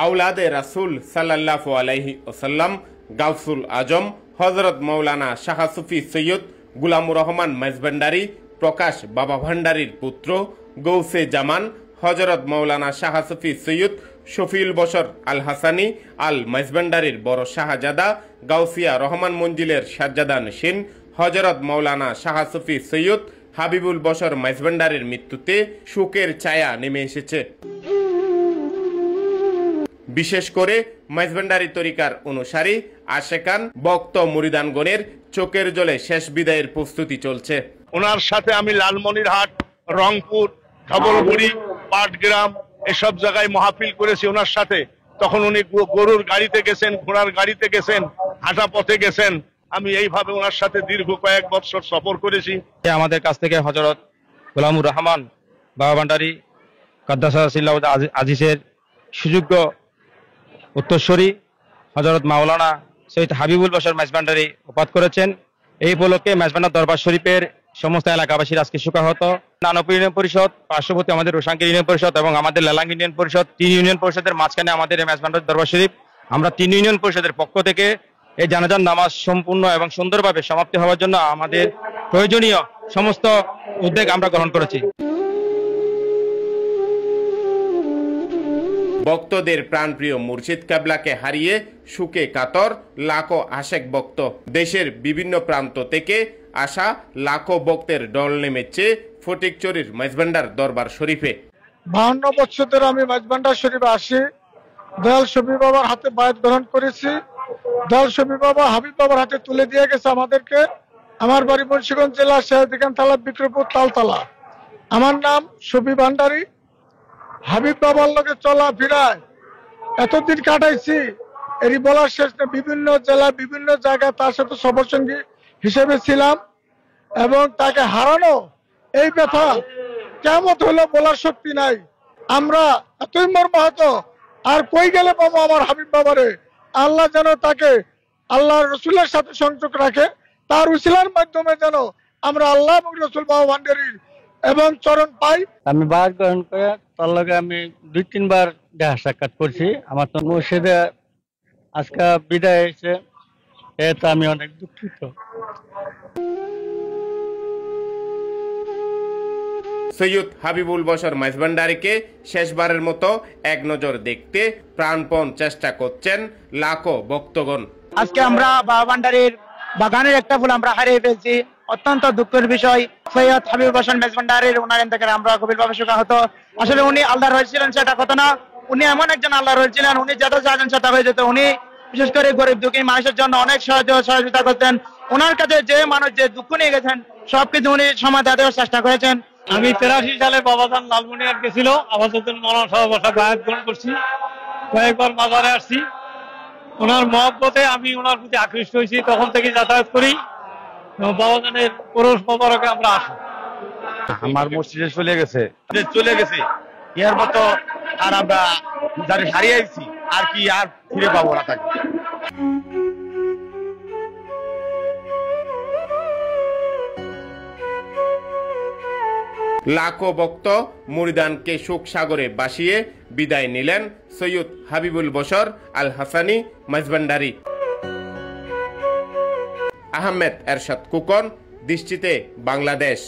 আওলাদে রাসূল সাল্লাল্লাহু আলাইহি ওয়াসাল্লাম গাউসুল আজম হযরত মাওলানা শাহ সুফি সৈয়দ গুলামুর রহমান মাইজভান্ডারী প্রকাশ বাবা ভান্ডারীর পুত্র গৌসে জামান হযরত মাওলানা শাহ সুফি সৈয়দ শফিউল বশর আল হাসানী আল মাইজভান্ডারীর বড় শাহজাদা গাউসিয়া রহমান মঞ্জিলের শাহজাদা নশীন হযরত মাওলানা শাহ সুফি সৈয়দ হাবিবুল বশর মাইজভান্ডারীর মৃত্যুতে শোকের ছায়া নেমে এসেছে। বিশেষ করে মাইজভান্ডারী তরিকার অনুসারী আশেকান ভক্ত মুরিদানগণের চোখের জলে শেষ বিদায়ের প্রস্তুতি চলছে। ওনার সাথে আমি লালমনিরহাট, রংপুর, ধবলগুড়ি, পাটগ্রাম এসব জায়গায় মাহফিল করেছি ওনার সাথে। তখন উনি গরুর গাড়িতে গেছেন, ঘোড়ার গাড়িতে গেছেন, হাঁটা পথে গেছেন। আমি এইভাবে ওনার সাথে দীর্ঘ কয়েক বছর সফর করেছি। আমাদের কাছ থেকে হযরত গুলামুর রহমান বাবা ভান্ডারী কাদ্দাসাল্লাহু আজিজের সুযোগ্য উত্তরসূরি হযরত মাওলানা সৈয়দ হাবিবুল বশর মাইজভান্ডারী ওফাত করেছেন। এই উপলক্ষে মাইজভান্ডার দরবার শরীফের সমস্ত এলাকাবাসীর আজকে শোকাহত। নানপুর ইউনিয়ন পরিষদ, পার্শ্ববর্তী আমাদের রোশাঙ্গীর ইউনিয়ন পরিষদ এবং আমাদের লেলাং ইউনিয়ন পরিষদ, 3 ইউনিয়ন পরিষদের মাঝখানে আমাদের এই মাইজভান্ডার দরবার শরীফ। আমরা 3 ইউনিয়ন পরিষদের পক্ষ থেকে এই জানাজার নামাজ সম্পূর্ণ এবং সুন্দরভাবে সমাপ্তি হওয়ার জন্য আমাদের প্রয়োজনীয় সমস্ত উদ্যোগ আমরা গ্রহণ করেছি। ভক্তদের প্রাণপ্রিয় মুর্শিদ কেবলাকে হারিয়ে সুখে কাতর লাখো আশেক ভক্ত। দেশের বিভিন্ন প্রান্ত থেকে আসা লাখো ভক্তের দল নেমেছে ফটিকছড়ির মাইজভান্ডার দরবার শরীফে। 52 বছর ধরে আমি মাইজভান্ডার শরীফে আসি। দয়াল শফি বাবার হাতে বায়াত গ্রহণ করেছি। দয়াল শফি বাবা হাবিব বাবার হাতে তুলে দিয়ে গেছে আমাদেরকে। আমার বাড়ি মুন্সিগঞ্জ জেলা শেহদিকান থানা বিক্রমপুর তালতলা। আমার নাম শফি ভান্ডারী। হাবিব বাবার লগে চলা ফিরায় এতদিন কাটাইছি, এরই বলার শেষ না। বিভিন্ন জেলা বিভিন্ন জায়গায় তার সাথে সফরসঙ্গী হিসেবে ছিলাম এবং তাকে হারানো এই ব্যথা কেমন হলো বলার শক্তি নাই। আমরা এতই মর্মাহত, আর কই গেলে পাবো আমার হাবিব বাবারে। আল্লাহ যেন তাকে আল্লাহ রসুলের সাথে সংযোগ রাখে, তার উসিলার মাধ্যমে যেন আমরা আল্লাহ এবং রসুল বাবা ভান্ডারীর এবং চরণ পাই। আমি বায়াত গ্রহণ করে তার লগে আমি 2-3 বার দেখা সাক্ষাৎ করছি। আমার তো মুর্শিদে আজকে বিদায় হয়েছে, এতে আমি অনেক দুঃখিত। সৈয়দ হাবিবুল বশর মাইজভান্ডারীকে শেষবারের মতো এক নজর দেখতে প্রাণপণ চেষ্টা করছেন লাখো ভক্তগণ। আজকে আমরা বাবা ভান্ডারীর বাগানের একটা ফুল আমরা হারিয়ে ফেলছি, অত্যন্ত দুঃখের বিষয়। সৈয়দ হাবিবুল বশর মাইজভান্ডারীর ওনার ইন্তেকালে আমরা গভীরভাবে শোকাহত। আসলে উনি আল্লাহর ওলি ছিলেন সেটা কথা না, উনি এমন একজন আল্লাহর ওলি ছিলেন, উনি যত চাইতেন সেটা হয়ে যেত। উনি বিশেষ করে গরিব দুঃখী মানুষের জন্য অনেক সহযোগিতা করতেন। ওনার কাছে যে মানুষ যে দুঃখ নিয়ে গেছেন সবকিছু উনি সমাধান দেওয়ার চেষ্টা করেছেন। আমি 83 সালে বাবাজান লালমনিরহাট গেছিল, আপাতত মৌলানা সাহেব বায়াত গ্রহণ করছি, কয়েকবার মাজারে আসছি। ওনার মহব্বতে আমি ওনার প্রতি আকৃষ্ট হয়েছি, তখন থেকে যাতায়াত করি। বাবাজানের পরশ মোবারকে আমরা আসি। আমার মসজিদে চলে গেছে ইয়ার মতো আর আমরা যারা হারিয়েছি আর কি আর ফিরে পাবো না তাকে। লাখো ভক্ত মুরিদানকে শোক সাগরে ভাসিয়ে বিদায় নিলেন সৈয়দ হাবিবুল বশর আল হাসানী মাইজভান্ডারী। আহমেদ এরশাদ কুকন, দৃষ্টিতে বাংলাদেশ।